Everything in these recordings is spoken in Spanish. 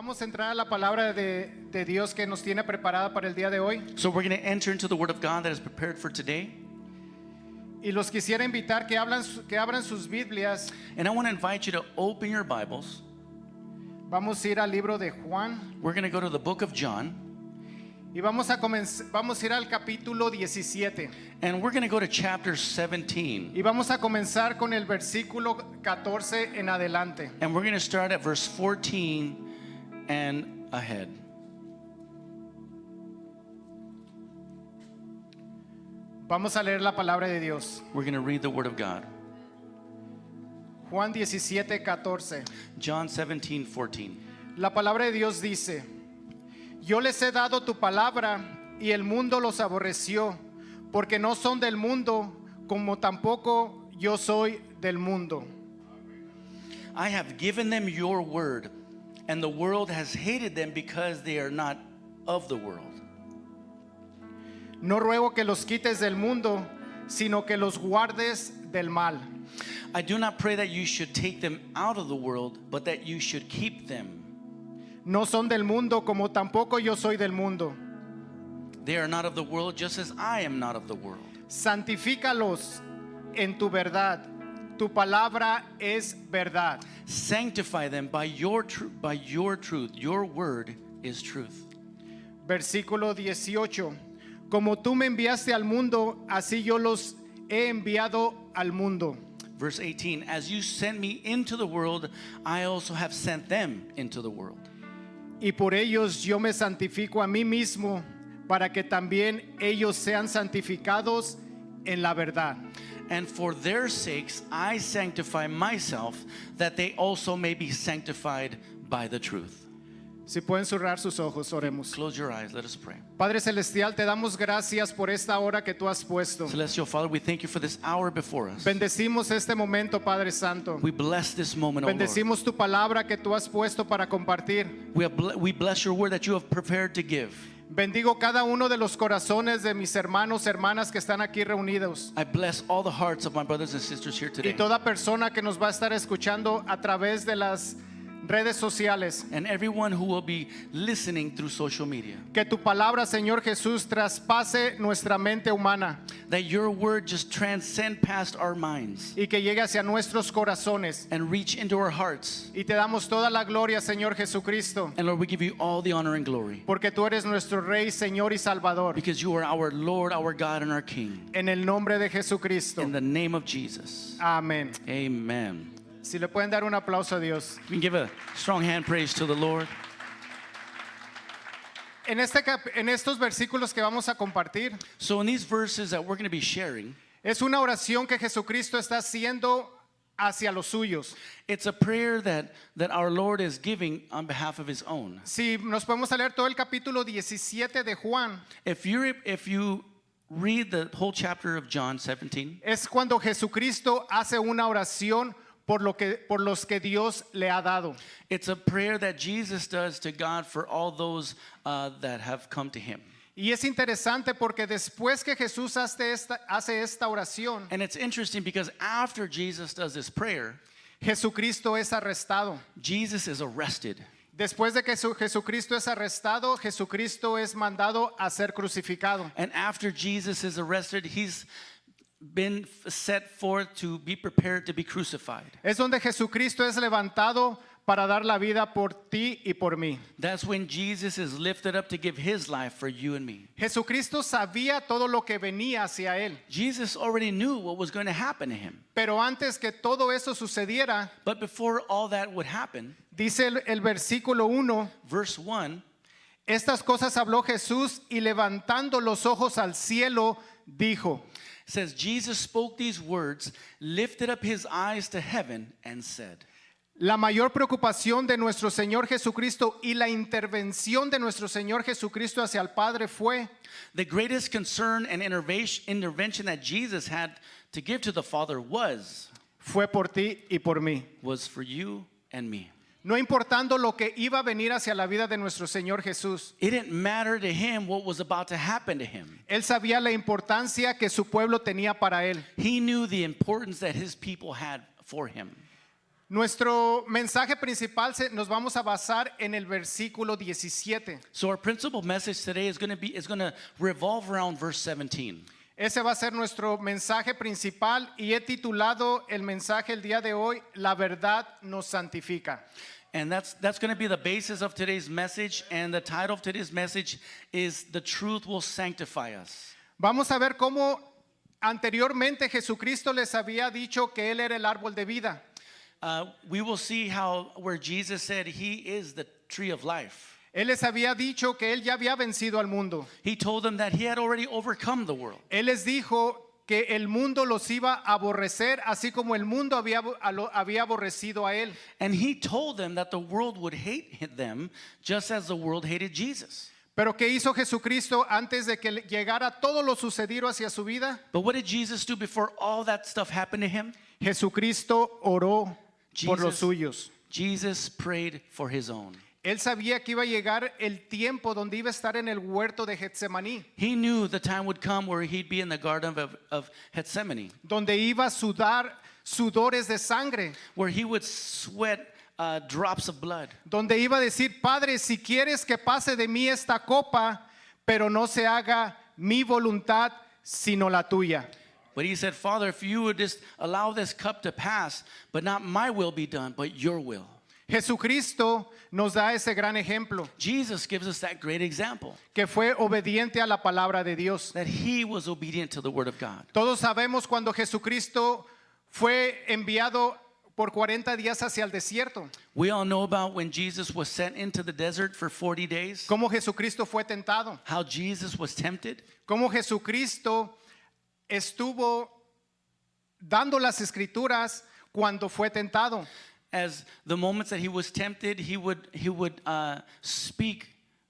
Vamos a entrar a la palabra de Dios que nos tiene preparada para el día de hoy. So we're going to enter into the Word of God that is prepared for today. Y los quisiera invitar que abran sus Biblias. And I want to invite you to open your Bibles. Vamos a ir al libro de Juan. We're going to go to the book of John. Y vamos a ir al capítulo 17. And we're going to go to chapter 17. Y vamos a comenzar con el versículo 14 en adelante. And we're going to start at verse 14 and ahead. Vamos a leer la palabra de Dios. We're going to read the Word of God. Juan 17:14. John 17:14. La palabra de Dios dice: Yo les he dado tu palabra y el mundo los aborreció, porque no son del mundo, como tampoco yo soy del mundo. I have given them your word, and the world has hated them because they are not of the world. No ruego que los quites del mundo, sino que los guardes del mal. I do not pray that you should take them out of the world, but that you should keep them. No son del mundo, como tampoco yo soy del mundo. They are not of the world, just as I am not of the world. Santifícalos en tu verdad. Tu palabra es verdad. Sanctify them by your truth. Your word is truth. Versículo 18. Como tú me enviaste al mundo, así yo los he enviado al mundo. Verse 18. As you sent me into the world, I also have sent them into the world. Y por ellos yo me santifico a mí mismo, para que también ellos sean santificados en la verdad. And for their sakes I sanctify myself, that they also may be sanctified by the truth. Si pueden cerrar sus ojos, oremos. Close your eyes, let us pray. Padre Celestial, te damos gracias por esta hora que tú has puesto. Celestial Father, we thank you for this hour before us. Bendecimos este momento, Padre Santo. We bless this moment, O Lord. Bendecimos tu palabra que tú has puesto para compartir. We bless your word that you have prepared to give. Bendigo cada uno de los corazones de mis hermanos, hermanas que están aquí reunidos. I bless all the hearts of my brothers and sisters here Y today. toda persona que nos va a estar escuchando a través de las redes sociales. And everyone who will be listening through social media. Que tu palabra, Señor Jesús, traspase nuestra mente humana. That your word just transcend past our minds. Y que llegue hacia nuestros corazones. And reach into our hearts. Y te damos toda la gloria, Señor Jesucristo. And Lord, we give you all the honor and glory. Porque tú eres nuestro Rey, Señor y Salvador. Because you are our Lord, our God, and our King. En el nombre de Jesucristo. In the name of Jesus. Amén. Amen. Si le pueden dar un aplauso a Dios. We can give a strong hand praise to the Lord. En estos versículos que vamos a compartir, So in these verses that we're going to be sharing, es una oración que Jesucristo está haciendo hacia los suyos. it's a prayer that our Lord is giving on behalf of his own. Si nos podemos leer todo el capítulo 17 de Juan, If you read the whole chapter of John 17, es cuando Jesucristo hace una oración por los que Dios le ha dado. it's a prayer that Jesus does to God for all those that have come to him. Y es interesante porque después que Jesús hace esta oración, And it's interesting because after Jesus does this prayer, Jesucristo es arrestado. Jesus is arrested. Después de que Jesucristo es arrestado, Jesucristo es mandado a ser crucificado. And after Jesus is arrested, he's been set forth to be prepared to be crucified. Es donde Jesucristo es levantado para dar la vida por ti y por mí. That's when Jesus is lifted up to give his life for you and me. Jesucristo sabía todo lo que venía hacia él. Jesus already knew what was going to happen to him. Pero antes que todo eso sucediera, But before all that would happen, dice el versículo 1, verse 1, estas cosas habló Jesús y levantando los ojos al cielo, dijo. says, Jesus spoke these words, lifted up his eyes to heaven, and said. La mayor preocupación de nuestro Señor Jesucristo y la intervención de nuestro Señor Jesucristo hacia el Padre fue The greatest concern and intervention that Jesus had to give to the Father fue por ti y por mí. was for you and me. No importando lo que iba a venir hacia la vida de nuestro Señor Jesús. It didn't matter to him what was about to happen to him. Él sabía la importancia que su pueblo tenía para él. He knew the importance that his people had for him. Nuestro mensaje principal nos vamos a basar en el versículo 17. So our principal message today is going to revolve around verse 17. Ese va a ser nuestro mensaje principal y he titulado el mensaje el día de hoy, La verdad nos santifica. And that's going to be the basis of today's message, and the title of today's message is The Truth Will Sanctify Us. Vamos a ver cómo anteriormente Jesucristo les había dicho que Él era el árbol de vida. We will see where Jesus said he is the tree of life. Él les había dicho que Él ya había vencido al mundo. He told them that he had already overcome the world. Él les dijo que el mundo los iba a aborrecer, así como el mundo había aborrecido a Él. And he told them that the world would hate them just as the world hated Jesus. Pero ¿qué hizo Jesucristo antes de que llegara todo lo sucedido hacia su vida? But what did Jesus do before all that stuff happened to him? Jesucristo oró por los Jesus- suyos. Jesus prayed for his own. Él sabía que iba a llegar el tiempo donde iba a estar en el huerto de Getsemaní, He knew the time would come where he'd be in the garden of Gethsemane, donde iba a sudar sudores de sangre, where he would sweat drops of blood, donde iba a decir, Padre, si quieres que pase de mí esta copa, pero no se haga mi voluntad, sino la tuya. but he said, Father, if you would just allow this cup to pass, but not my will be done, but your will. Jesucristo nos da ese gran ejemplo, Jesus gives us that great example, que fue obediente a la palabra de Dios. that he was obedient to the word of God. Todos sabemos cuando Jesucristo fue enviado por 40 días hacia el desierto, We all know about when Jesus was sent into the desert for 40 days, cómo Jesucristo fue tentado, how Jesus was tempted, cómo Jesucristo estuvo dando las escrituras cuando fue tentado. as the moments that he was tempted, he would speak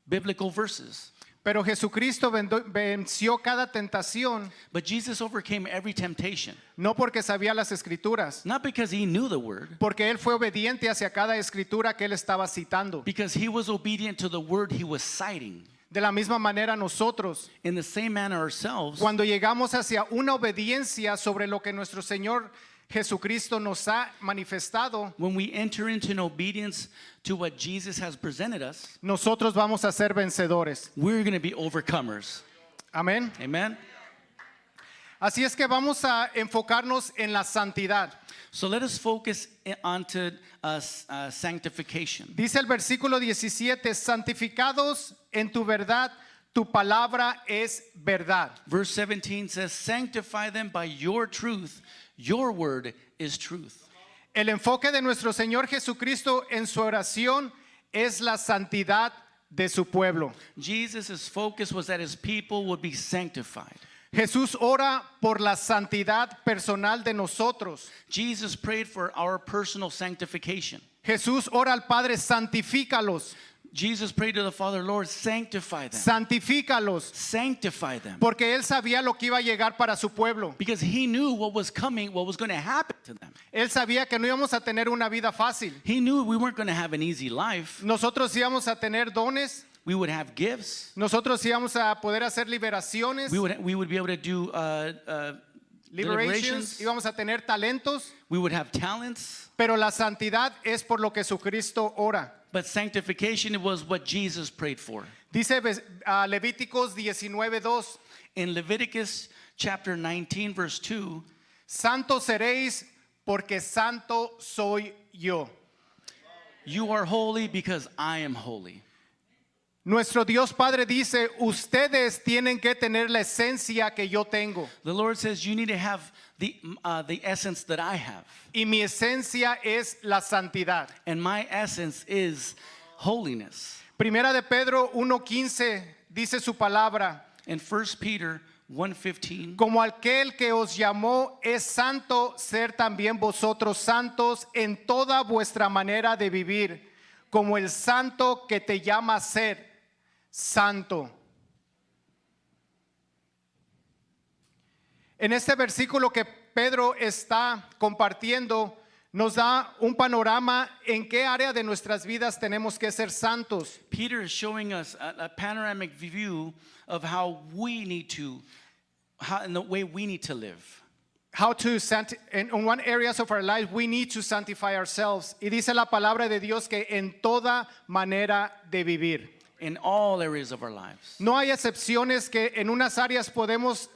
biblical verses. Pero Jesucristo venció cada tentación, But Jesus overcame every temptation, no porque sabía las escrituras, not because he knew the word, porque Él fue obediente hacia cada escritura que Él estaba citando. because he was obedient to the word he was citing. De la misma manera nosotros, In the same manner ourselves, cuando llegamos hacia una obediencia sobre lo que nuestro Señor Jesucristo nos ha manifestado, when we enter into an obedience to what Jesus has presented us, nosotros vamos a ser vencedores. we're going to be overcomers. Amén. Amen? Así es que vamos a enfocarnos en la santidad. So let us focus onto sanctification. Dice el versículo 17, santificados en tu verdad, tu palabra es verdad. Verse 17 says, sanctify them by your truth. Your word is truth. El enfoque de nuestro Señor Jesucristo en su oración es la santidad de su pueblo. Jesus' focus was that his people would be sanctified. Jesús ora por la santidad personal de nosotros. Jesus prayed for our personal sanctification. Jesús ora al Padre, santifícalos, Jesus prayed to the Father, Lord, sanctify them. santifícalos, Sanctify them. porque Él sabía lo que iba a llegar para su pueblo. Because he knew what was coming, what was going to happen to them. Él sabía que no íbamos a tener una vida fácil. He knew we weren't going to have an easy life. Nosotros íbamos a tener dones, We would have gifts. nosotros íbamos a poder hacer liberaciones, We would be able to do liberations, deliberations. íbamos a tener talentos, We would have talents. pero la santidad es por lo que Jesucristo ora. But sanctification was what Jesus prayed for. Dice Levíticos 19:2, In Leviticus chapter 19, verse 2, santos seréis porque santo soy yo. you are holy because I am holy. Nuestro Dios Padre dice, ustedes tienen que tener la esencia que yo tengo. The Lord says you need to have the essence that I have. Y mi esencia es la santidad. And my essence is holiness. Primera de Pedro 1:15 dice su palabra, In 1 Peter 1:15, como aquel que os llamó es santo, ser también vosotros santos en toda vuestra manera de vivir, como el santo que te llama a ser santo. En este versículo que Pedro está compartiendo, nos da un panorama en qué área de nuestras vidas tenemos que ser santos. Peter is showing us a panoramic view of how we need to, in the way we need to live. in one areas of our life we need to sanctify ourselves. Y dice la palabra de Dios que en toda manera de vivir. In all areas of our lives. No hay excepciones que en unas áreas podemos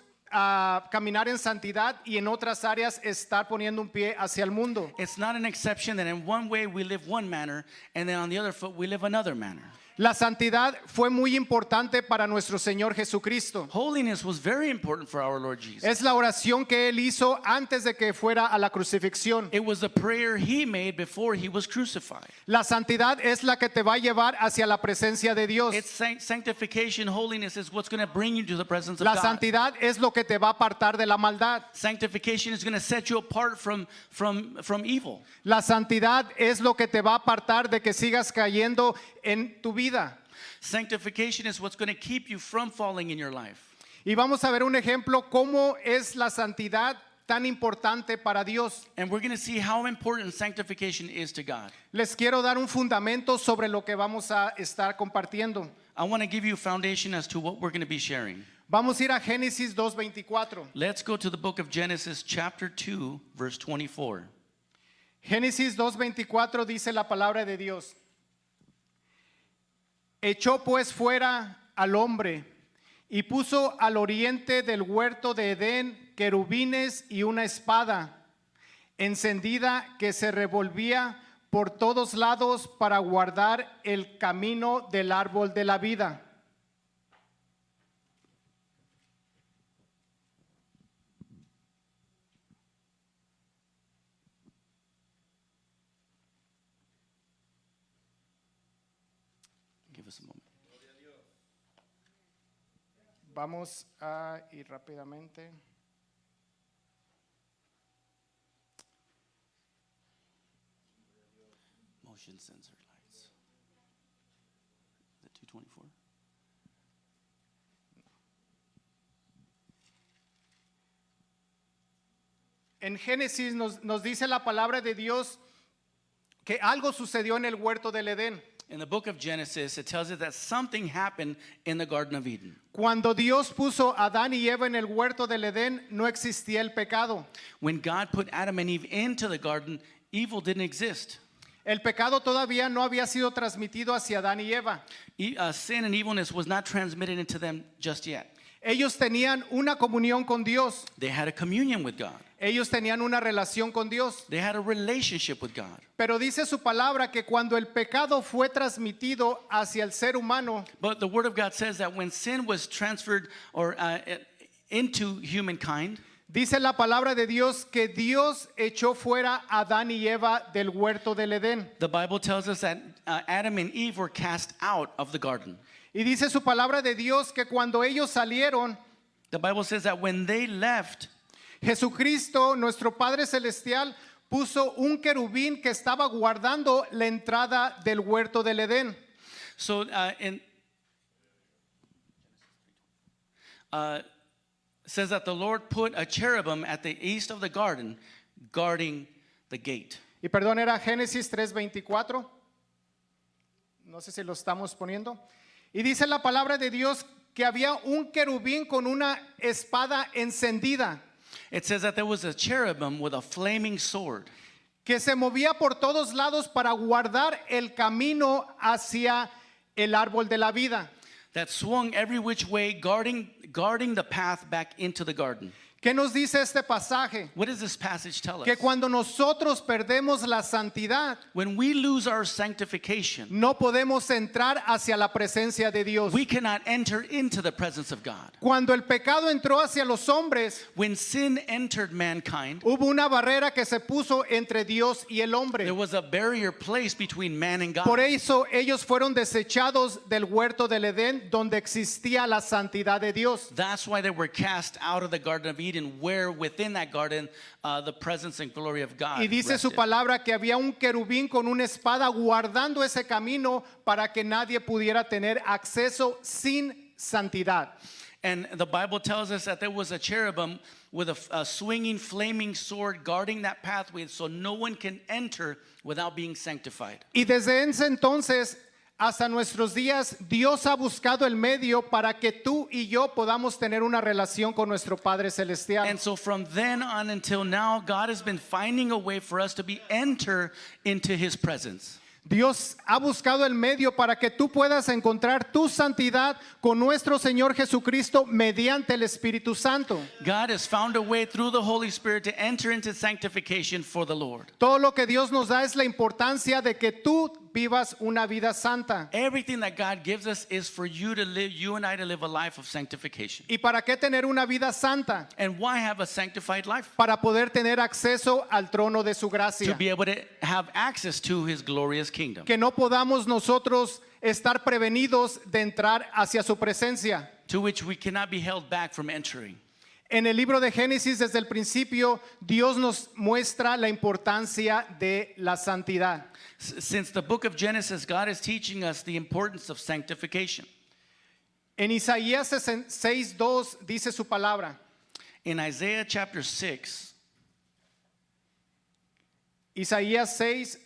caminar en santidad y en otras áreas estar poniendo un pie hacia el mundo. It's not an exception that in one way we live one manner and then on the other foot we live another manner. La santidad fue muy importante para nuestro Señor Jesucristo. Holiness was very important for our Lord Jesus. Es la oración que Él hizo antes de que fuera a la crucifixión. It was the prayer he made before he was crucified. La santidad es la que te va a llevar hacia la presencia de Dios. It's sanctification, holiness is what's going to bring you to the presence of La God. santidad es lo que te va a apartar de la maldad. Sanctification is going to set you apart from evil. La santidad es lo que te va a apartar de que sigas cayendo en tu vida. Sanctification is what's going to keep you from falling in your life. Y vamos a ver un ejemplo cómo es la santidad tan importante para Dios. And we're going to see how important sanctification is to God. Les quiero dar un fundamento sobre lo que vamos a estar compartiendo. I want to give you a foundation as to what we're going to be sharing. Vamos a ir a Génesis 2:24. Let's go to the book of Genesis chapter 2 verse 24. Génesis 2:24 dice la palabra de Dios. Echó pues fuera al hombre y puso al oriente del huerto de Edén querubines y una espada encendida que se revolvía por todos lados para guardar el camino del árbol de la vida. Give us a moment. Vamos a ir rápidamente. Motion sensor lights. The 224. En Génesis nos dice la palabra de Dios que algo sucedió en el huerto del Edén. In the book of Genesis, it tells us that something happened in the Garden of Eden. Cuando Dios puso a Adán y Eva en el huerto del Edén, no existía el pecado. When God put Adam and Eve into the garden, evil didn't exist. El pecado todavía no había sido transmitido hacia Adán y Eva. Sin and evilness was not transmitted into them just yet. Ellos tenían una comunión con Dios. They had a communion with God. Ellos tenían una relación con Dios. They had a relationship with God. Pero dice su palabra que cuando el pecado fue transmitido hacia el ser humano, But the Word of God says that when sin was transferred or into humankind, dice la palabra de Dios que Dios echó fuera a Adán y Eva del huerto del Edén. the Bible tells us that Adam and Eve were cast out of the garden. Y dice su palabra de Dios que cuando ellos salieron, The Bible says that when they left, Jesucristo, nuestro Padre Celestial, puso un querubín que estaba guardando la entrada del huerto del Edén. so says that the Lord put a cherubim at the east of the garden guarding the gate. Y perdón, era Génesis 3:24. No sé si lo estamos poniendo. Y dice la palabra de Dios que había un querubín con una espada encendida It says that there was a cherubim with a flaming sword que se movía por todos lados para guardar el camino hacia el árbol de la vida. that swung every which way, guarding the path back into the garden. ¿Qué nos dice este pasaje? What does this passage tell us? Que cuando nosotros perdemos la santidad, When we lose our sanctification, no podemos entrar hacia la presencia de Dios. we cannot enter into the presence of God. Cuando el pecado entró hacia los hombres, When sin entered mankind, hubo una barrera que se puso entre Dios y el hombre. there was a barrier placed between man and God. Por eso ellos fueron desechados del huerto del Edén, donde existía la santidad de Dios. That's why they were cast out of the Garden of Eden, where within that garden the presence and glory of God Y dice su rested. palabra que había un querubín con una espada guardando ese camino para que nadie pudiera tener acceso sin santidad. And the Bible tells us that there was a cherubim with a swinging, flaming sword guarding that pathway so no one can enter without being sanctified. Y desde ese entonces hasta nuestros días, Dios ha buscado el medio para que tú y yo podamos tener una relación con nuestro Padre Celestial. And so from then on until now, God has been finding a way for us to enter into his presence. Dios ha buscado el medio para que tú puedas encontrar tu santidad con nuestro Señor Jesucristo mediante el Espíritu Santo. God has found a way through the Holy Spirit to enter into sanctification for the Lord. Todo lo que Dios nos da es la importancia de que tú vivas una vida santa. Everything that God gives us is for you and I to live a life of sanctification. ¿Y para qué tener una vida santa? And why have a sanctified life? Para poder tener acceso al trono de su To gracia. be able to have access to his glorious kingdom. Que no podamos nosotros estar prevenidos de entrar hacia su presencia. To which we cannot be held back from entering. En el libro de Génesis, desde el principio, Dios nos muestra la importancia de la santidad. Since the book of Genesis, God is teaching us the importance of sanctification. En Isaías 6:2 dice su palabra. In Isaiah chapter 6, Isaías 6,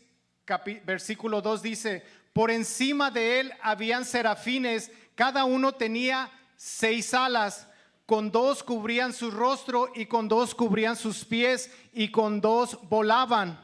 versículo 2 dice, por encima de él habían serafines, cada uno tenía 6 alas, con 2 cubrían su rostro y con 2 cubrían sus pies y con 2 volaban.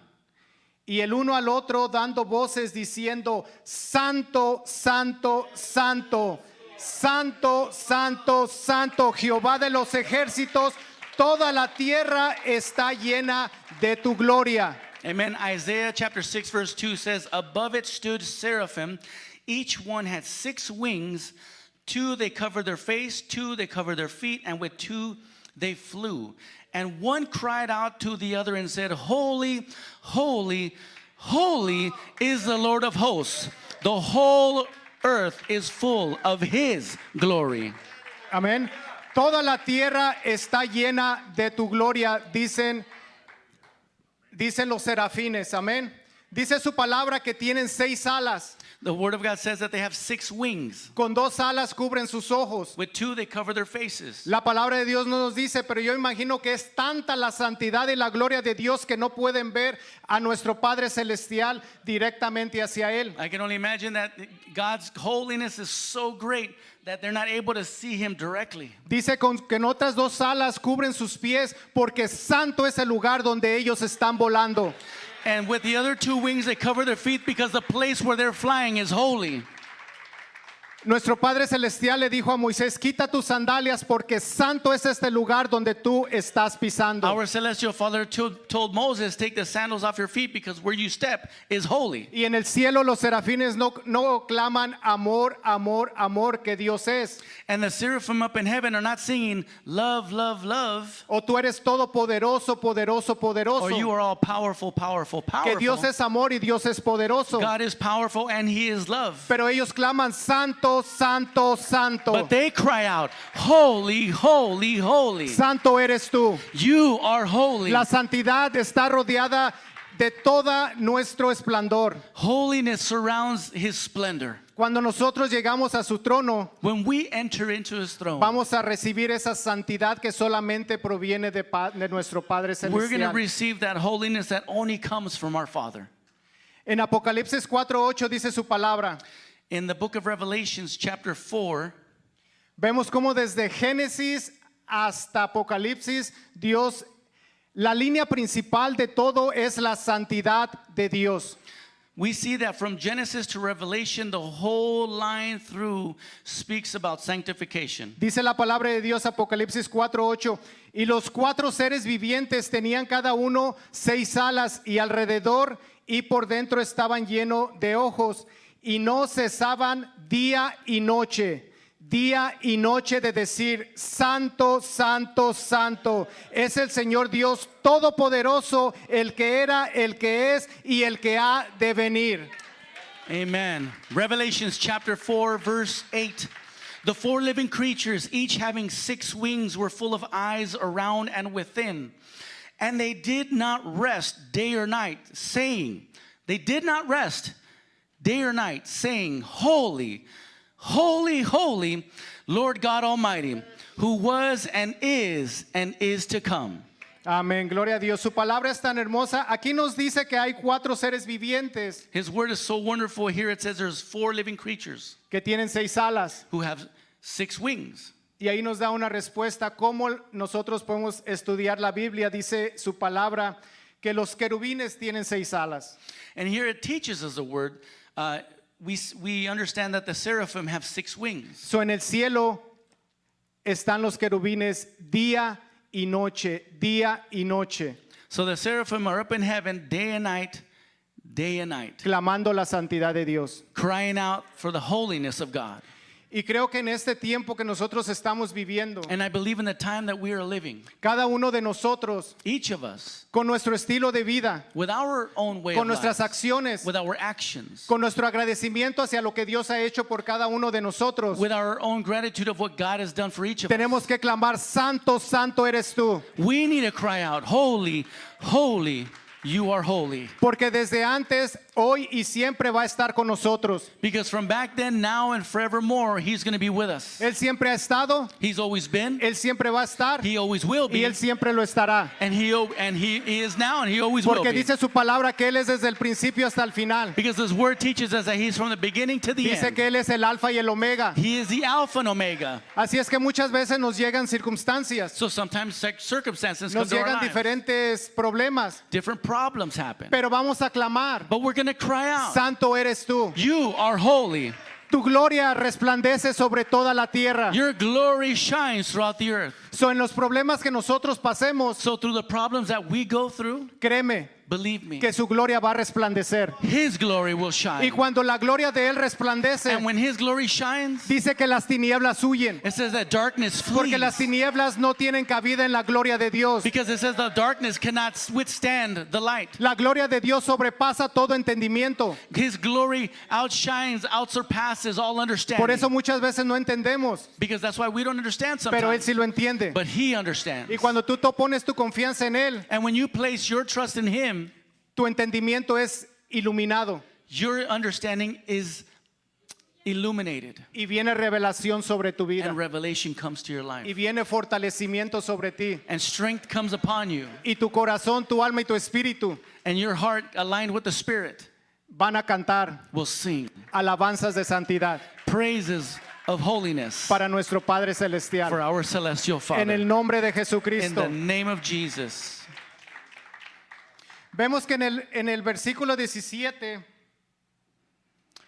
Y el uno al otro dando voces diciendo, Santo, Santo, Santo, Santo, Santo, Santo, Jehová de los ejércitos, toda la tierra está llena de tu gloria. amen. Isaiah chapter 6 verse 2 says, above it stood seraphim, each one had 6 wings, 2 they covered their face, 2 they covered their feet, and with 2 they flew. And one cried out to the other and said, Holy, holy, holy is the Lord of hosts. The whole earth is full of his glory. Amén. Toda la tierra está llena de tu gloria, dicen los serafines. Amén. Dice su palabra que tienen 6 alas. The word of God says that they have 6 wings. Con 2 alas cubren sus ojos. With 2 they cover their faces. La palabra de Dios no nos dice, pero yo imagino que es tanta la santidad y la gloria de Dios que no pueden ver a nuestro Padre Celestial directamente hacia Él. I can only imagine that God's holiness is so great that they're not able to see him directly. Dice que en otras 2 alas cubren sus pies porque santo es el lugar donde ellos están volando. And with the other 2 wings, they cover their feet because the place where they're flying is holy. Nuestro Padre Celestial le dijo a Moisés, quita tus sandalias porque santo es este lugar donde tú estás pisando. Our celestial Father told Moses, take the sandals off your feet because where you step is holy. Y en el cielo los serafines no claman amor, amor, amor que Dios es. And the seraphim up in heaven are not singing love, love, love. O tú eres todopoderoso, poderoso, poderoso. Or you are all powerful, powerful, Que Dios powerful. es amor y Dios es poderoso. God is powerful and he is love. Pero ellos claman santo, santo, santo. But they cry out, holy, holy, holy. Santo eres tú. You are holy. La santidad está rodeada de toda nuestro esplendor. Holiness surrounds his splendor. Cuando nosotros llegamos a su trono, When we enter into his throne, vamos a recibir esa santidad que solamente proviene de nuestro Padre we're going to Celestial. receive that holiness that only comes from our Father. En Apocalipsis 4:8 dice su palabra. In the book of Revelations, chapter 4, Vemos cómo desde Génesis hasta Apocalipsis, Dios, la línea principal de todo es la santidad de Dios. we see that from Genesis to Revelation, the whole line through speaks about sanctification. Dice la palabra de Dios, Apocalipsis 4:8, y los 4 seres vivientes tenían cada uno 6 alas y alrededor y por dentro estaban llenos de ojos y no cesaban día y noche de decir, Santo, Santo, Santo, es el Señor Dios Todopoderoso, el que era, el que es y el que ha de venir. Amen. Revelations chapter 4, verse 8. The 4 living creatures, each having 6 wings, were full of eyes around and within. And they did not rest day or night, saying, they did not rest day or night, saying, Holy, holy, holy, Lord God Almighty, who was and is to come. Amén, gloria a Dios. Su palabra es tan hermosa. Aquí nos dice que hay 4 seres vivientes His word is so wonderful. Here it says there's 4 living creatures que tienen 6 alas. who have 6 wings. Y ahí nos da una respuesta cómo nosotros podemos estudiar la Biblia. Dice su palabra que los querubines tienen 6 alas. And here it teaches us the word. We understand that the seraphim have 6 wings. So en el cielo están los querubines día y noche, día y noche, So the seraphim are up in heaven day and night, clamando la santidad de Dios. crying out for the holiness of God. Y creo que en este tiempo que nosotros estamos viviendo, And I believe in the time that we are living, cada uno de nosotros, each of us, con nuestro estilo de vida, with our own way con of nuestras life, acciones, with our actions, con nuestro agradecimiento hacia lo que Dios ha hecho por cada uno de nosotros, with our own gratitude of what God has done for each of us. tenemos que clamar, santo, santo eres tú. We need to cry out, holy, holy, you are holy. Porque desde antes, hoy y siempre va a estar con nosotros. Because from back then, now, and forevermore, He's going to be with us. Él siempre ha estado, He's always been, Él siempre va a estar He always will y be, Él siempre lo estará. and He is now, and He always will Porque be. dice su palabra que Él es desde el principio hasta el final. Because this word teaches us that He's from the beginning to the Dice end. que Él es el alfa y el omega. He is the Alpha and Omega. Así es que muchas veces nos llegan circunstancias, So sometimes circumstances come nos to our llegan lives. diferentes problemas, Different problems happen. pero vamos a clamar, But we're going to cry out, santo eres tú. you are holy. Tu gloria resplandece sobre toda la tierra. Your glory shines throughout the earth. So en los problemas que nosotros pasemos, So through the problems that we go through, créeme believe me, que su gloria va a resplandecer. His glory will Y shine. cuando la gloria de Él resplandece, And when His glory shines, dice que las tinieblas huyen. it says that darkness Porque las flees. tinieblas no tienen cabida en la gloria de Dios. Because it says the darkness cannot withstand the light. La gloria de Dios sobrepasa todo entendimiento. His glory outshines, outsurpasses all understanding. Por eso muchas veces no entendemos, Because that's why we don't understand pero Él sometimes. sí lo entiende. But He understands. Y cuando tú pones tu confianza en Él, And when you place your trust in Him, tu entendimiento es iluminado your understanding is illuminated. y viene revelación sobre tu vida And revelation comes to your y life. viene fortalecimiento sobre ti And strength comes upon you. y tu corazón, tu alma y tu espíritu And your heart, aligned with the Spirit, van a cantar will sing alabanzas de santidad praises of holiness para nuestro Padre for Celestial. our celestial En el Father. nombre de In the Jesucristo. name of Jesus. Vemos que en el versículo 17,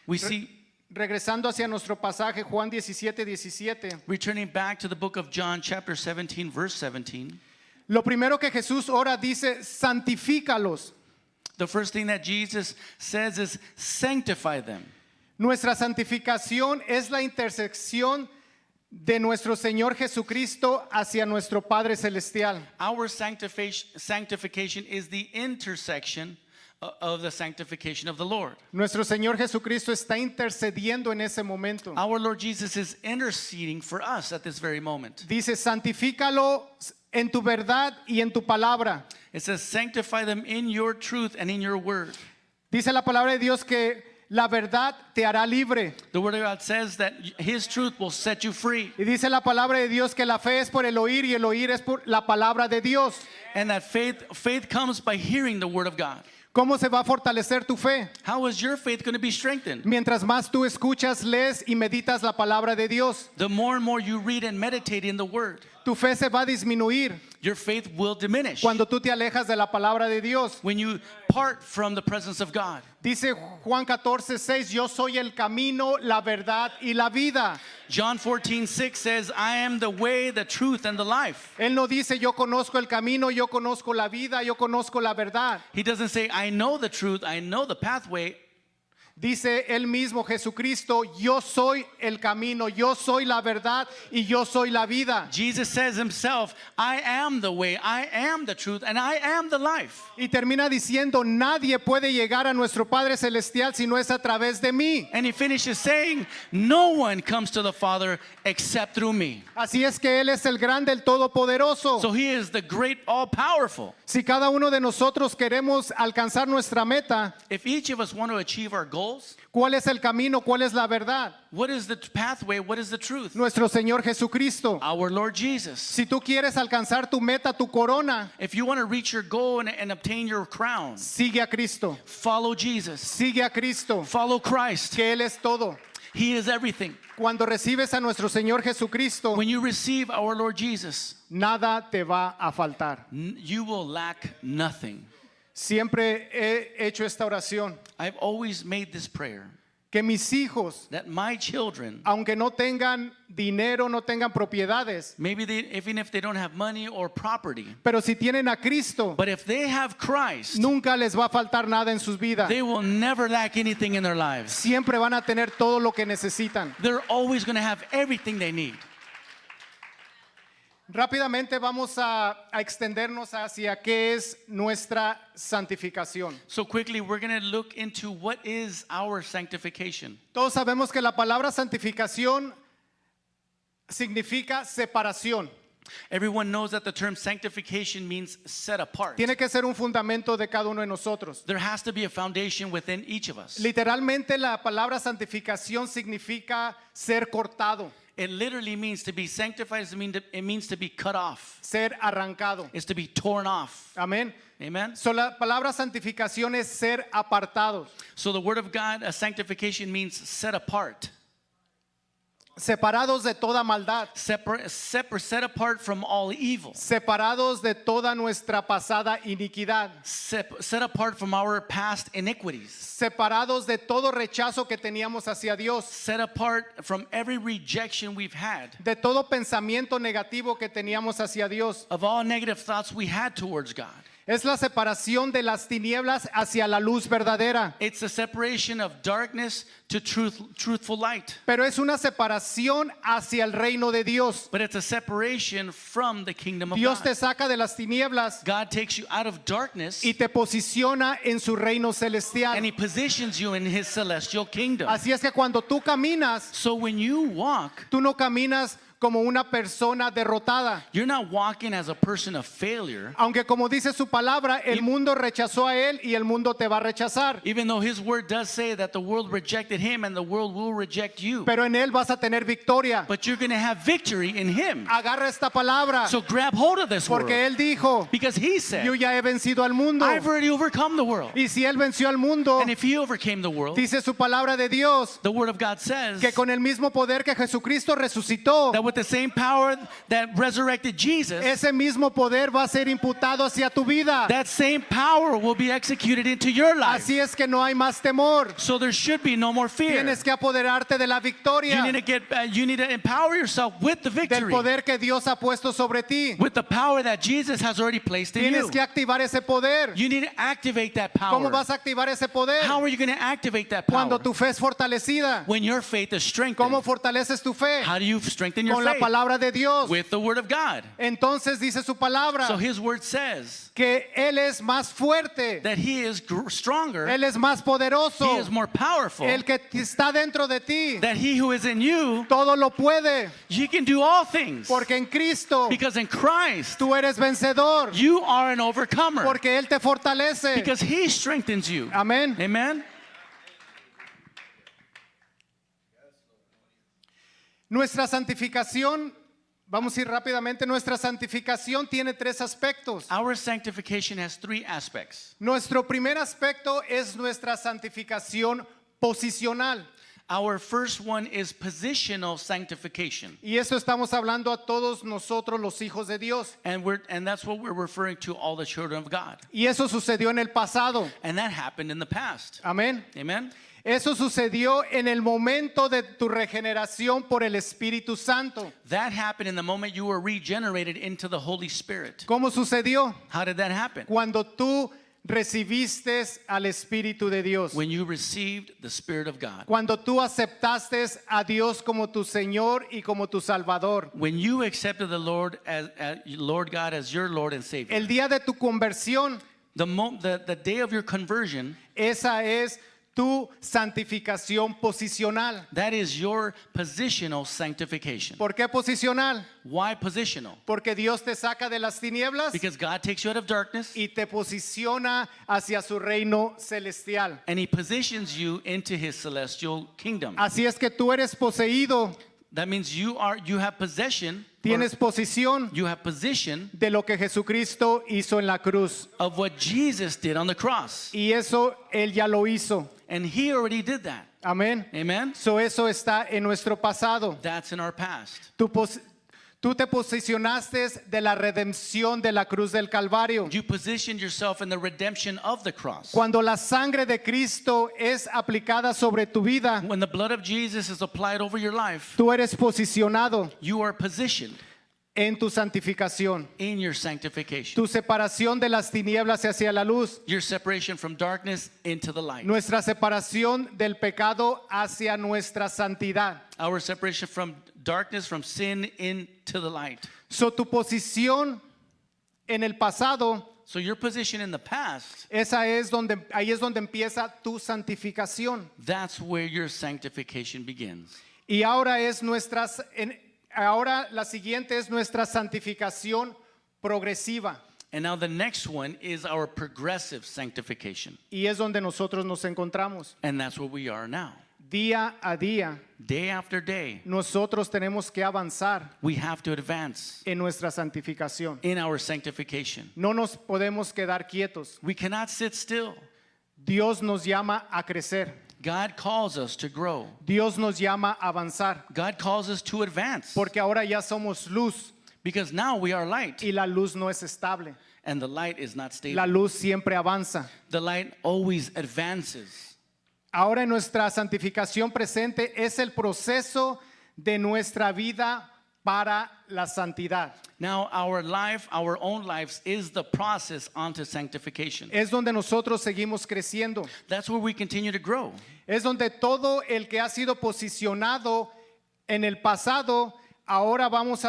We see, regresando hacia nuestro pasaje, Juan 17:17, returning back to the book of John, chapter 17, verse 17, lo primero que Jesús ora dice, santifícalos. the first thing that Jesus says is, sanctify them. Nuestra santificación es la intersección de nuestro Señor Jesucristo hacia nuestro Padre Celestial. Our sanctification is the intersection of the sanctification of the Lord. Nuestro Señor Jesucristo está intercediendo en ese momento. Our Lord Jesus is interceding for us at this very moment. Dice, santifícalo en tu verdad y en tu palabra. It says, sanctify them in your truth and in your word. Dice la palabra de Dios que la verdad te hará libre. The word of God says that His truth will set you free. Y dice la palabra de Dios que la fe es por el oír y el oír es por la palabra de Dios. And that faith comes by hearing the word of God. ¿Cómo se va a fortalecer tu fe? How is your faith going to be strengthened? Mientras más tú escuchas, lees y meditas la palabra de Dios. The more and more you read and meditate in the word, Tu fe se va a disminuir your faith will diminish cuando tú te alejas de la palabra de Dios. when you part from the presence of God. Dice Juan 14:6, yo soy el camino, la verdad y la vida. John 14:6 says, I am the way, the truth, and the life. Él no dice yo conozco el camino, yo conozco la vida, yo conozco la verdad. He doesn't say, I know the truth, I know the pathway. Dice él mismo, Jesucristo, yo soy el camino, yo soy la verdad y yo soy la vida. Jesus says himself, I am the way, I am the truth, and I am the life. Y termina diciendo, nadie puede llegar a nuestro Padre Celestial si no es a través de mí. And he finishes saying, no one comes to the Father except through me. Así es que Él es el grande, el todopoderoso. So he is the great, all-powerful. Si cada uno de nosotros queremos alcanzar nuestra meta, If each of us want to achieve our goal goals? ¿Cuál es el camino? ¿Cuál es la verdad? What is the pathway? What is the truth? Nuestro Señor Jesucristo. Our Lord Jesus. Si tú quieres alcanzar tu meta, tu corona, If you want to reach your goal and obtain your crown, sigue a Cristo. follow Jesus. Sigue a Cristo, Follow Christ. que Él es todo. He is everything. Cuando recibes a nuestro Señor Jesucristo, When you receive our Lord Jesus, nada te va a faltar. you will lack nothing. Siempre he hecho esta oración, I've always made this prayer que mis hijos, that my children, aunque no tengan dinero, no tengan propiedades, maybe even if they don't have money or property, pero si tienen a Cristo, but if they have Christ, nunca les va a faltar nada en sus vidas. they will never lack anything in their lives. Siempre van a tener todo lo que necesitan. They're always going to have everything they need. Rápidamente vamos a extendernos hacia qué es nuestra santificación. So quickly, we're going to look into what is our sanctification. Todos sabemos que la palabra santificación significa separación. Everyone knows that the term sanctification means set apart. Tiene que ser un fundamento de cada uno de nosotros. There has to be a foundation within each of us. Literalmente la palabra santificación significa ser cortado, It literally means to be sanctified. It means to be cut off. ser arrancado. It's to be torn off. Amén. Amen. So, la palabra santificación es ser apartados, So the word of God, a sanctification means set apart. separados de toda maldad, Set apart from all evil. separados de toda nuestra pasada iniquidad, Set apart from our past iniquities. separados de todo rechazo que teníamos hacia Dios, Set apart from every rejection we've had. de todo pensamiento negativo que teníamos hacia Dios. Of all negative thoughts we had towards God. Es la separación de las tinieblas hacia la luz verdadera. It's a separation of darkness to truthful light. Pero es una separación hacia el reino de Dios. But it's a separation from the kingdom of Dios te God. saca de las tinieblas God takes you out of darkness y te posiciona en su reino celestial. and He positions you in His celestial kingdom. Así es que cuando tú caminas, So when you walk, tú no caminas como una persona derrotada. you're not walking as a person of failure. Aunque como dice su palabra, el mundo rechazó a él y el mundo te va a rechazar. Even though His word does say that the world rejected Him and the world will reject you. Pero en él vas a tener victoria. But you're going to have victory in Him. Agarra esta palabra, So grab hold of this porque word. él dijo, Because He said, yo ya he vencido al mundo. I've already overcome the world. Y si él venció al mundo, And if He overcame the world, dice su palabra de Dios, the word of God says que con el mismo poder que Jesucristo resucitó, that with the same power that resurrected Jesus, ese mismo poder va a ser imputado hacia tu vida. that same power will be executed into your life. Así es que no hay más temor. So there should be no more fear. Tienes que apoderarte de la victoria, You need to empower yourself with the del victory, poder que Dios ha puesto sobre ti. with the power that Jesus has already placed in Tienes you. que activar ese poder. You need to activate that power. ¿Cómo vas a activar ese poder? How are you going to activate that power? Cuando tu fe es fortalecida. When your faith is strengthened. ¿Cómo fortaleces tu fe? How do you strengthen your Con la faith? palabra de Dios. With the word of God. Entonces dice su palabra So His word says que Él es más fuerte, that He is stronger, Él es más poderoso, He is more powerful, el que está dentro de ti, that He who is in you, todo lo puede, you can do all things. porque en Cristo Because in Christ, tú eres vencedor, you are an overcomer. porque Él te fortalece. Because He strengthens you. Amén. Amen. Nuestra santificación, vamos a ir rápidamente, nuestra santificación tiene tres aspectos. Our sanctification has three aspects. Nuestro primer aspecto es nuestra santificación posicional. Our first one is positional sanctification. Y eso estamos hablando a todos nosotros los hijos de Dios. And that's what we're referring to all the children of God. Y eso sucedió en el pasado. And that happened in the past. Amén. Amen. Eso sucedió en el momento de tu regeneración por el Espíritu Santo. That happened in the moment you were regenerated into the Holy Spirit. ¿Cómo sucedió? How did that happen? Cuando tú recibiste al Espíritu de Dios. When you received the Spirit of God. Cuando tú aceptaste a Dios como tu Señor y como tu Salvador. When you accepted the Lord as Lord God as your Lord and Savior. El día de tu conversión, The day of your conversion, esa es tu santificación posicional. That is your positional sanctification. ¿Por qué posicional? Why positional? Porque Dios te saca de las tinieblas Because God takes you out of darkness y te posiciona hacia su reino celestial. and He positions you into His celestial kingdom. Así es que tú eres poseído, That means you have possession, or tienes posición you have position de lo que Jesucristo hizo en la cruz. of what Jesus did on the cross. Y eso Él ya lo hizo. And He already did that. Amén. Amen? Eso está en nuestro pasado. That's in our past. Tú te posicionaste de la redención de la cruz del Calvario. You positioned yourself in the redemption of the cross. Cuando la sangre de Cristo es aplicada sobre tu vida, When the blood of Jesus is applied over your life, tú eres posicionado you are positioned en tu santificación. in your sanctification. Tu separación de las tinieblas hacia la luz. Your separation from darkness into the light. Nuestra separación del pecado hacia nuestra santidad. Our separation from darkness, from sin into the light. So tu posición en el pasado, So your position in the past, ahí es donde empieza tu santificación. that's where your sanctification begins. Y ahora la siguiente es nuestra santificación progresiva. And now the next one is our progressive sanctification. Y es donde nosotros nos encontramos. And that's where we are now. Día a día, Day after day, nosotros tenemos que avanzar we have to advance en nuestra santificación. in our sanctification. No nos podemos quedar quietos. We cannot sit still. Dios nos llama a crecer. God calls us to grow. Dios nos llama a avanzar. God calls us to advance. Porque ahora ya somos luz Because now we are light. y la luz no es estable. And the light is not stable. La luz siempre avanza. The light always advances. Ahora en nuestra santificación presente es el proceso de nuestra vida para la santidad. Now our life, our own lives, is the process onto sanctification. Es donde nosotros seguimos creciendo. That's where we continue to grow. Es donde todo el que ha sido posicionado en el pasado, ahora vamos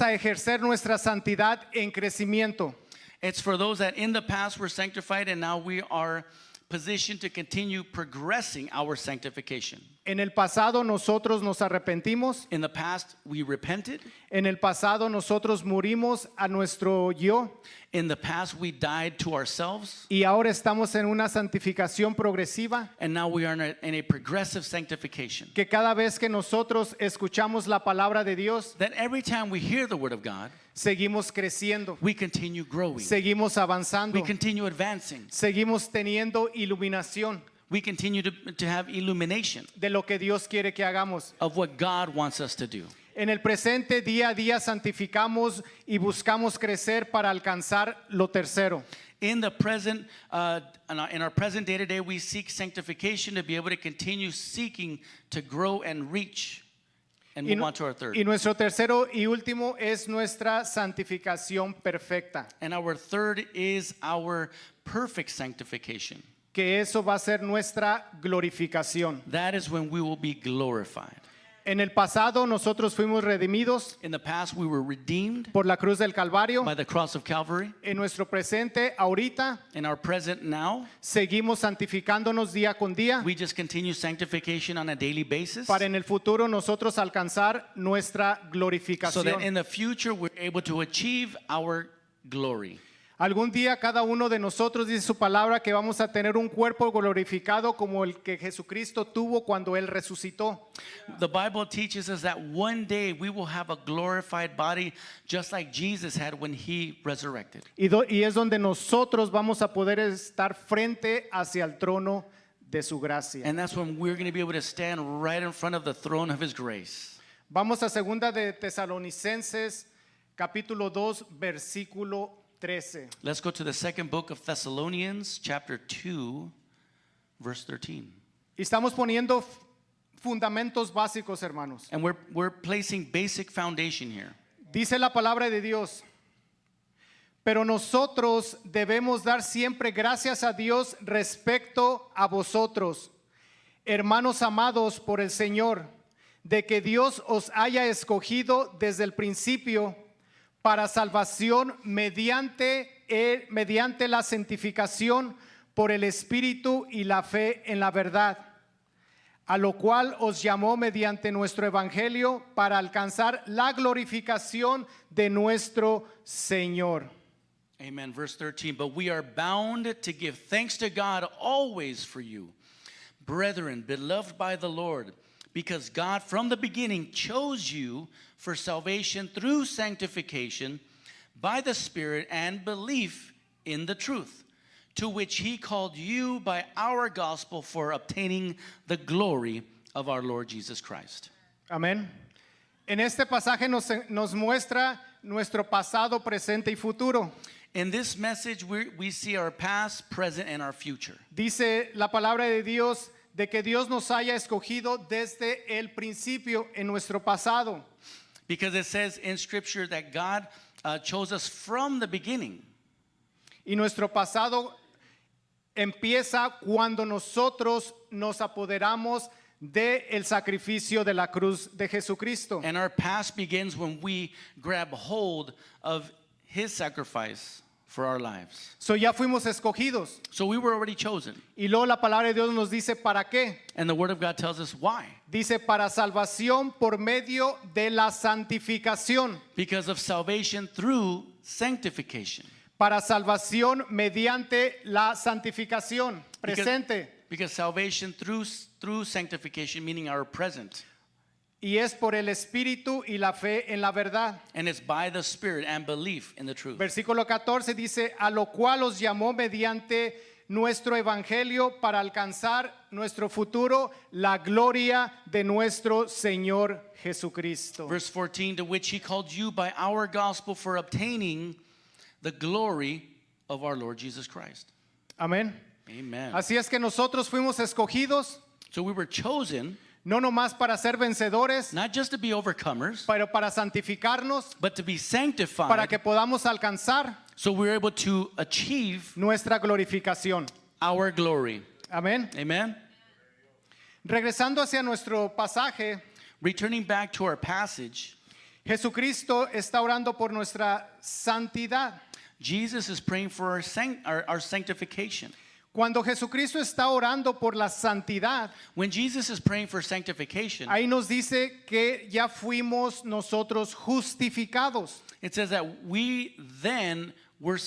a ejercer nuestra santidad en crecimiento. It's for those that in the past were sanctified and now we are positioned to continue progressing our sanctification. En el pasado nosotros nos arrepentimos. In the past, we repented. En el pasado nosotros murimos a nuestro yo. In the past, we died to ourselves. Y ahora estamos en una santificación progresiva. And now we are in a progressive sanctification. Que cada vez que nosotros escuchamos la palabra de Dios, That every time we hear the word of God, seguimos creciendo, we continue growing. seguimos avanzando, We continue advancing. seguimos teniendo iluminación We continue to have illumination de lo que Dios quiere que hagamos. of what God wants us to do. En el presente día a día santificamos y buscamos crecer para alcanzar lo tercero. In the present, in our present day to day, we seek sanctification to be able to continue seeking to grow and reach and move on to our third. Y nuestro tercero y último es nuestra santificación perfecta. And our third is our perfect sanctification. Que eso va a ser nuestra glorificación. That is when we will be glorified. En el pasado nosotros fuimos redimidos In the past, we were redeemed por la cruz del Calvario. by the cross of Calvary. En nuestro presente, ahorita, In our present now, seguimos santificándonos día con día we just continue sanctification on a daily basis para en el futuro nosotros alcanzar nuestra so that glorificación. in the future we're able to achieve our glory. Algún día cada uno de nosotros dice su palabra que vamos a tener un cuerpo glorificado como el que Jesucristo tuvo cuando Él resucitó. The Bible teaches us that one day we will have a glorified body just like Jesus had when he resurrected. Y es donde nosotros vamos a poder estar frente hacia el trono de su gracia. And that's when we're going to be able to stand right in front of the throne of his grace. Vamos a segunda de Tesalonicenses capítulo 2 versículo 13. Let's go to the second book of Thessalonians, chapter 2, verse 13. Y estamos poniendo fundamentos básicos, hermanos. And we're placing basic foundation here. Dice la palabra de Dios: pero nosotros debemos dar siempre gracias a Dios respecto a vosotros, hermanos amados por el Señor, de que Dios os haya escogido desde el principio para salvación mediante la santificación por el Espíritu y la fe en la verdad, a lo cual os llamó mediante nuestro Evangelio para alcanzar la glorificación de nuestro Señor. Amen. Verse 13, but we are bound to give thanks to God always for you, brethren, beloved by the Lord, because God from the beginning chose you for salvation through sanctification by the Spirit and belief in the truth, to which he called you by our gospel for obtaining the glory of our Lord Jesus Christ. Amén. En este pasaje nos muestra nuestro pasado, presente y futuro. In this message, we see our past, present, and our future. Dice la palabra de Dios de que Dios nos haya escogido desde el principio en nuestro pasado. Because it says in Scripture that God chose us from the beginning. Y nuestro pasado empieza cuando nosotros nos apoderamos del sacrificio de la cruz de Jesucristo. And our past begins when we grab hold of his sacrifice for our lives. So ya fuimos escogidos. So we were already chosen. Y luego la palabra de Dios nos dice ¿para qué? And the Word of God tells us why. Dice para salvación por medio de la santificación. Because of salvation through sanctification. Para salvación mediante la santificación presente. Because salvation through sanctification, meaning our present. Y es por el Espíritu y la fe en la verdad. And it's by the Spirit and belief in the truth. Versículo 14 dice, a lo cual os llamó mediante nuestro evangelio para alcanzar nuestro futuro, la gloria de nuestro Señor Jesucristo. Verse 14, to which he called you by our gospel for obtaining the glory of our Lord Jesus Christ. Amén. Amen. Así es que nosotros fuimos escogidos, So we were chosen no nomás para ser vencedores, not just to be overcomers, pero para santificarnos, but to be sanctified, para que podamos alcanzar so we're able to achieve nuestra glorificación. our glory. Amén. Amen. Regresando hacia nuestro pasaje, Returning back to our passage, Jesucristo está orando por nuestra santidad. Jesus is praying for our sanctification. Cuando Jesucristo está orando por la santidad, When Jesus is praying for sanctification, ahí nos dice que ya fuimos nosotros justificados. it says that we then were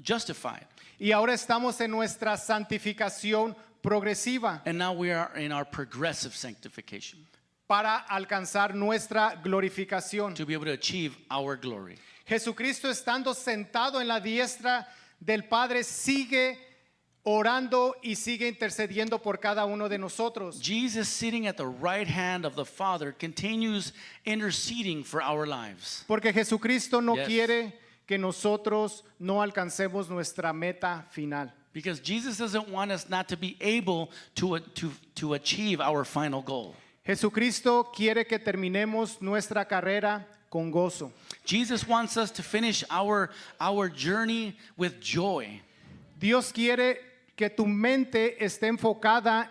justified. Y ahora estamos en nuestra santificación progresiva And now we are in our progressive sanctification para alcanzar nuestra glorificación. to be able to achieve our glory. Jesucristo estando sentado en la diestra del Padre sigue orando y sigue intercediendo por cada uno de nosotros. Jesus sitting at the right hand of the Father continues interceding for our lives. Porque Jesucristo no Yes. quiere que nosotros no alcancemos nuestra meta final. Because Jesus doesn't want us not to be able to achieve our final goal. Jesucristo quiere que terminemos nuestra carrera con gozo. Jesus wants us to finish our journey with joy. Dios quiere que tu mente esté enfocada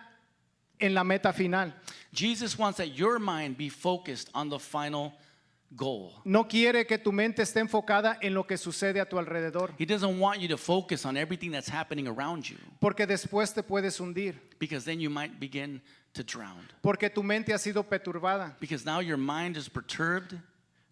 en la meta final. Jesus wants that your mind be focused on the final goal. No quiere que tu mente esté enfocada en lo que sucede a tu alrededor, He doesn't want you to focus on everything that's happening around you, porque después te puedes hundir, because then you might begin to drown. porque tu mente ha sido perturbada. Because now your mind is perturbed.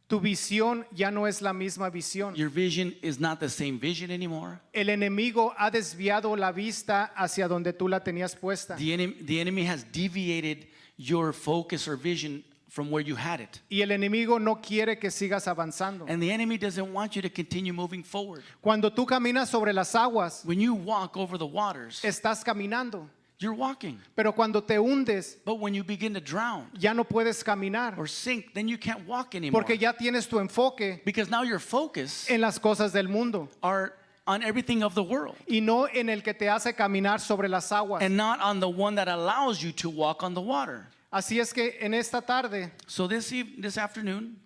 Tu visión ya no es la misma visión. Your vision is not the same vision anymore. El enemigo ha desviado la vista hacia donde tú la tenías puesta. The enemy has deviated your focus or vision from where you had it. Y el enemigo no quiere que sigas avanzando. And the enemy doesn't want you to continue moving forward. Cuando tú caminas sobre las aguas, When you walk over the waters, estás caminando. you're walking. Pero cuando te hundes, But when you begin to drown ya no puedes caminar. or sink, then you can't walk anymore. Porque ya tienes tu enfoque Because now your focus en las cosas del mundo are on everything of the world y no en el que te hace caminar sobre las aguas. and not on the one that allows you to walk on the water. Así es que en esta tarde So this afternoon,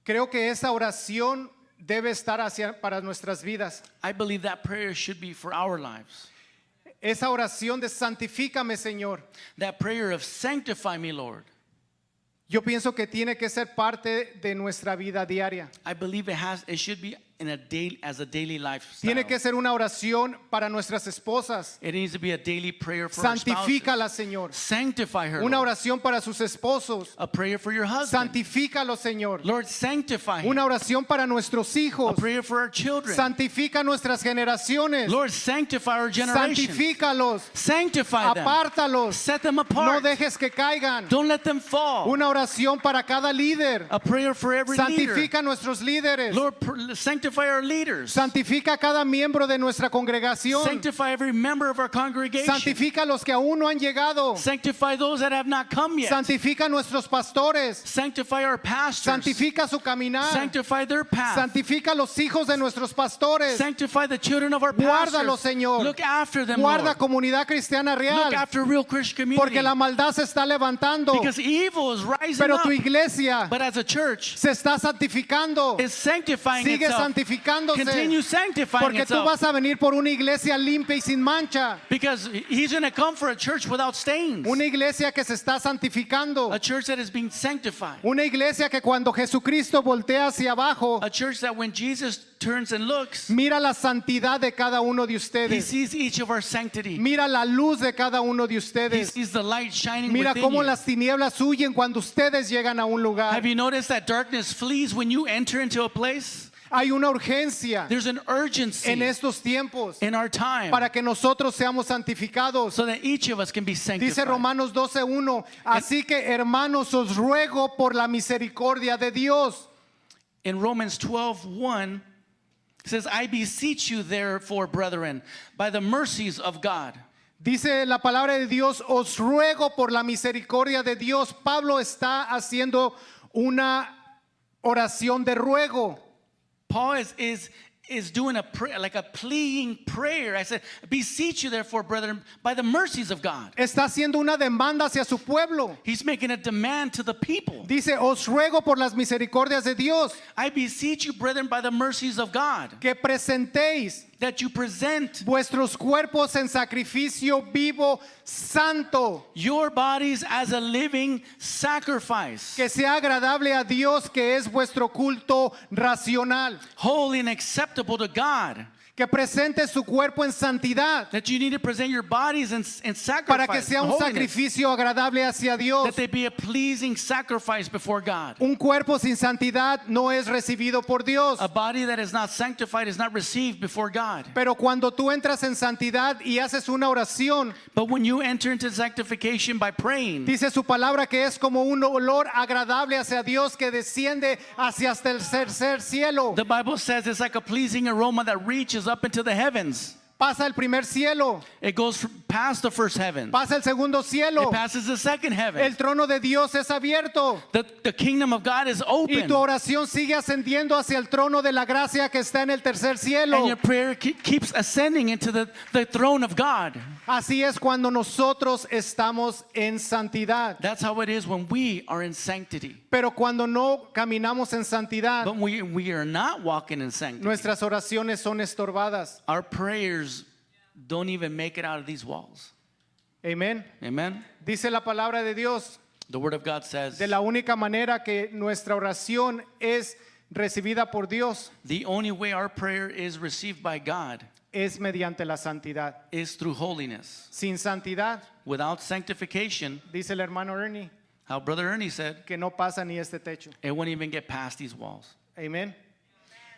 creo que esa oración debe estar para nuestras vidas. I believe that prayer should be for our lives. Esa oración de santifícame, Señor. That prayer of sanctify me, Lord. Yo pienso que tiene que ser parte de nuestra vida diaria. I believe it should be as a daily lifestyle. Tiene que ser una oración para nuestras esposas. It needs to be a daily prayer for our spouses. Santifícala, Señor. Sanctify her, Una Lord. oración para sus esposos. A prayer for your husband. Santifícalo, Señor. Lord, sanctify him. Una oración para nuestros A hijos. prayer for our children. Santifica nuestras generaciones. Lord, sanctify our generation. Santifícalos. Sanctify them. Apártalos. Set them No apart. dejes que caigan. Don't let them fall. Una oración para cada líder. A prayer for every leader. Santifica a nuestros líderes. Lord, sanctify our leaders. Santifica a cada miembro de nuestra congregación. Sanctify every member of our congregation. Santifica a los que aún no han llegado. Sanctify those that have not come yet. Santifica a nuestros pastores. Sanctify our pastors. Santifica su caminar. Sanctify their path. Santifica a los hijos de nuestros pastores. Sanctify the children of our pastors. Guárdalos, Señor. Look after them, Guarda Lord. Comunidad Cristiana Look Real. after real Christian community. Porque la maldad se está levantando. Because evil is rising Pero up. tu iglesia But as a church, se está santificando. is sanctifying Sigue itself. santificándose. Continue sanctifying Porque tú itself. vas a venir por una iglesia limpia y sin mancha. Because he's going to come for a church without stains. Una iglesia que se está santificando. A church that is being sanctified. Una iglesia que cuando Jesucristo voltea hacia abajo, A church that when Jesus turns and looks, mira la santidad de cada uno de he ustedes. sees each of our sanctity. Mira la luz de cada uno de He ustedes. sees the light shining Mira within cómo you. las tinieblas huyen cuando ustedes llegan a un lugar. Have you noticed that darkness flees when you enter into a place? Hay una urgencia There's an urgency en estos tiempos in our time para que nosotros seamos santificados. so that each of us can be Dice sanctified. Romanos 12:1, así que hermanos os ruego por la misericordia de Dios. In Romans 12:1, it says, I beseech you therefore, brethren, by the mercies of God. Dice la palabra de Dios, os ruego por la misericordia de Dios. Pablo está haciendo una oración de ruego. Paul is doing a prayer, like a pleading prayer. I said, beseech you therefore, brethren, by the mercies of God. Está haciendo una demanda hacia su pueblo. He's making a demand to the people. Dice, os ruego por las misericordias de Dios I beseech you, brethren, by the mercies of God, que presentéis that you present vuestros cuerpos en sacrificio vivo, santo, your bodies as a living sacrifice, que sea agradable a Dios, que es vuestro culto racional. holy and acceptable to God. Que presente su cuerpo en santidad That you need to present your bodies in sacrifice, para que sea un holiness, sacrificio agradable hacia Dios. that they be a pleasing sacrifice before God. Un cuerpo sin santidad no es recibido por Dios. A body that is not sanctified is not received before God. Pero cuando tú entras en santidad y haces una oración, But when you enter into sanctification by praying, dice su palabra que es como un olor agradable hacia Dios que desciende hacia hasta el tercer cielo. the Bible says it's like a pleasing aroma that reaches up into the heavens. Pasa el primer cielo, It goes past the first heaven. pasa el segundo cielo. It passes the second heaven. El trono de Dios es abierto The kingdom of God is y open. tu oración sigue ascendiendo hacia el trono de la gracia que está en el tercer cielo. And your prayer keeps ascending into the throne of God. Así es cuando nosotros estamos en santidad. That's how it is when we are in sanctity. Pero cuando no caminamos en santidad, But we are not walking in sanctity. nuestras oraciones son estorbadas. Our prayers don't even make it out of these walls. Amén. Amen? Dice la palabra de Dios, The word of God says de la única manera que nuestra oración es recibida por Dios the only way our prayer is received by God es mediante la santidad. is through holiness. Sin santidad, Without sanctification, dice el hermano Ernie, how Brother Ernie said, que no pasa ni este techo. it won't even get past these walls. Amén.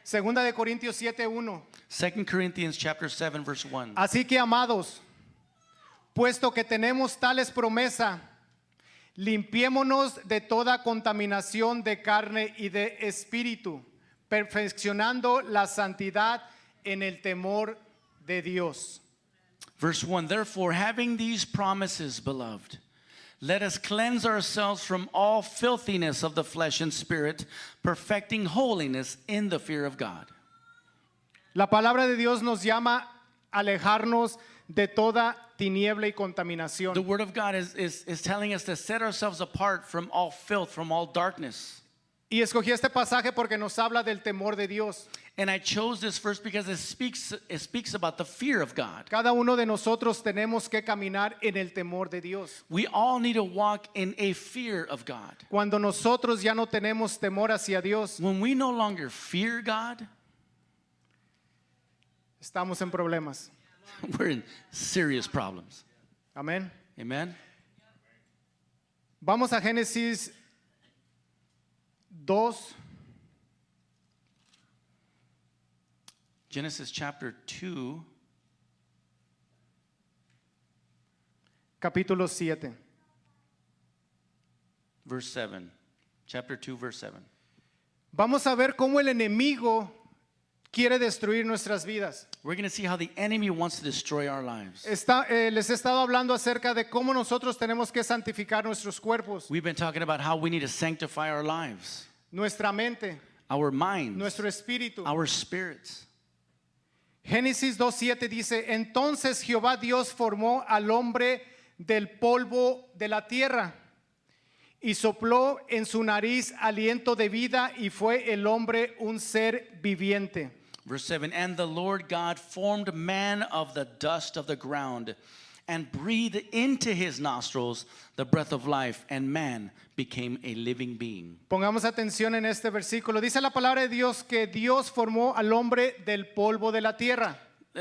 Segunda de Corintios 7:1. 2 Corinthians chapter 7 verse 1. Así que, amados, puesto que tenemos tales promesas, limpiémonos de toda contaminación de carne y de espíritu, perfeccionando la santidad en el temor de Dios. Verse 1, therefore, having these promises, beloved, let us cleanse ourselves from all filthiness of the flesh and spirit, perfecting holiness in the fear of God. La palabra de Dios nos llama a alejarnos de toda tiniebla y contaminación. The word of God is telling us to set ourselves apart from all filth, from all darkness. Y escogí este pasaje porque nos habla del temor de Dios. And I chose this verse because it speaks about the fear of God. Cada uno de nosotros tenemos que caminar en el temor de Dios. We all need to walk in a fear of God. Cuando nosotros ya no tenemos temor hacia Dios, When we no longer fear God, estamos en problemas. We're in serious problems. Amén. Amen. Vamos a Génesis 2, Genesis chapter 2, capítulo 7. verse 7. Chapter 2, verse 7. Vamos a ver cómo el enemigo quiere destruir nuestras vidas. We're going to see how the enemy wants to destroy our lives. Les he estado hablando acerca de cómo nosotros tenemos que santificar nuestros cuerpos, We've been talking about how we need to sanctify our lives, nuestra mente, our minds, nuestro espíritu. our spirits. Génesis 2:7 dice, entonces Jehová Dios formó al hombre del polvo de la tierra y sopló en su nariz aliento de vida y fue el hombre un ser viviente. Verse 7, and the Lord God formed man of the dust of the ground and breathed into his nostrils the breath of life, and man became a living being. Pongamos atención en este versículo. Dice la palabra de Dios que Dios formó al hombre del polvo de la tierra.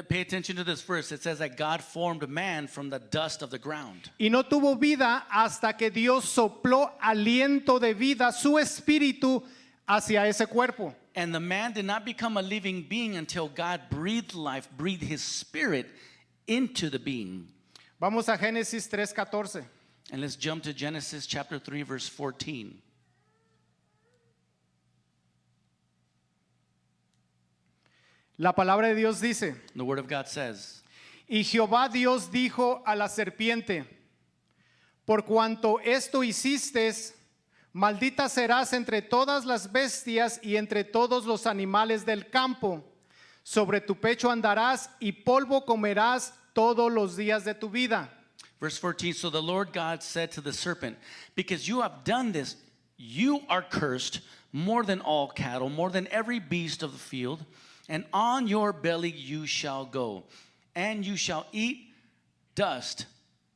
Pay attention to this verse. It says that God formed man from the dust of the ground. Y no tuvo vida hasta que Dios sopló aliento de vida, su espíritu, hacia ese cuerpo. And the man did not become a living being until God breathed life, breathed his spirit into the being. Vamos a Génesis 3:14. And let's jump to Genesis chapter 3, verse 14. La palabra de Dios dice, The word of God says, y Jehová Dios dijo a la serpiente, por cuanto esto hiciste, maldita serás entre todas las bestias y entre todos los animales del campo. Sobre tu pecho andarás y polvo comerás todos los días de tu vida. verse 14, so the Lord God said to the serpent, because you have done this, you are cursed more than all cattle, more than every beast of the field, and on your belly you shall go, and you shall eat dust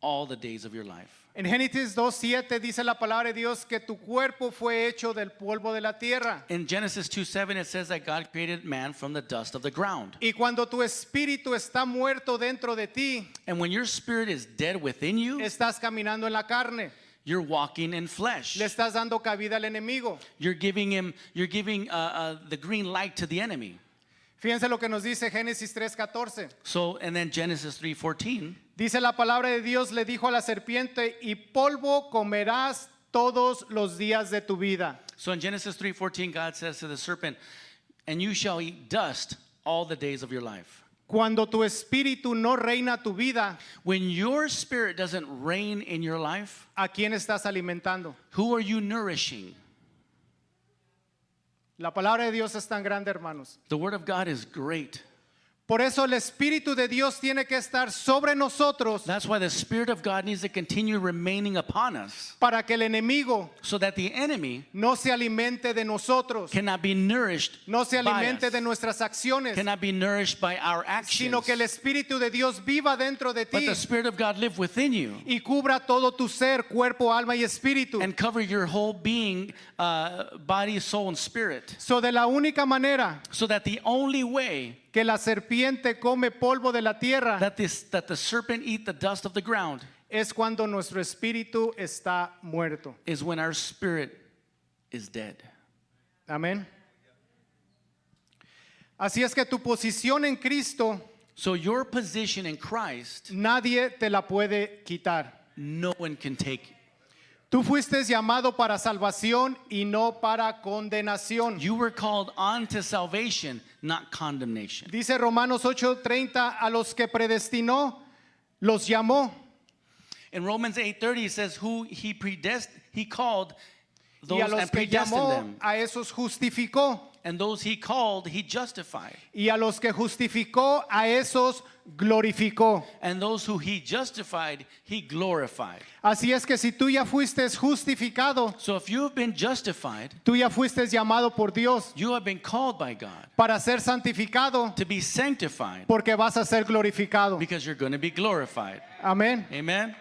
all the days of your life. En Génesis 2:7 dice la palabra de Dios que tu cuerpo fue hecho del polvo de la tierra. In Genesis 2:7, it says that God created man from the dust of the ground. Y cuando tu espíritu está muerto dentro de ti, And when your spirit is dead within you, estás caminando en la carne. you're walking in flesh. Le estás dando cabida al enemigo. You're giving the green light to the enemy. Fíjense lo que nos dice Génesis 3:14. So, and then Genesis 3:14, Dice la palabra de Dios, le dijo a la serpiente, y polvo comerás todos los días de tu vida. so in Genesis 3:14, God says to the serpent, and you shall eat dust all the days of your life. Cuando tu espíritu no reina tu vida, When your spirit doesn't reign in your life, ¿a quién estás alimentando? who are you nourishing? La palabra de Dios es tan grande, hermanos. The word of God is great. Por eso el Espíritu de Dios tiene que estar sobre nosotros That's why the Spirit of God needs to continue remaining upon us, para que el enemigo so that the enemy no se alimente de nosotros, cannot be nourished no se by alimente us, de nuestras acciones, cannot be nourished by our actions, sino que el Espíritu de Dios viva dentro de but ti the Spirit of God live within you y cubra todo tu ser, cuerpo, alma y espíritu. and cover your whole being, body, soul, and spirit. So de la única manera So that the only way que la serpiente come polvo de la tierra that the serpent eat the dust of the ground es cuando nuestro espíritu está muerto. is when our spirit is dead. Amén. Así es que tu posición en Cristo So your position in Christ, nadie te la puede quitar. no one can take. Tú fuiste llamado para salvación y no para condenación. You were called unto salvation, not condemnation. Dice Romanos 8:30, a los que predestinó, los llamó. In Romans 8:30 it says who he called those Y a los and que predestined llamó, them. a esos justificó. And those he called, he justified. Y a los que justificó, a esos glorificó. And those who he justified, he glorified. Así es que si tú ya fuiste justificado, So if you have been justified, tú ya fuiste llamado por Dios you have been called by God para ser santificado, to be sanctified porque vas a ser glorificado. because you're going to be glorified. Amén. Amen.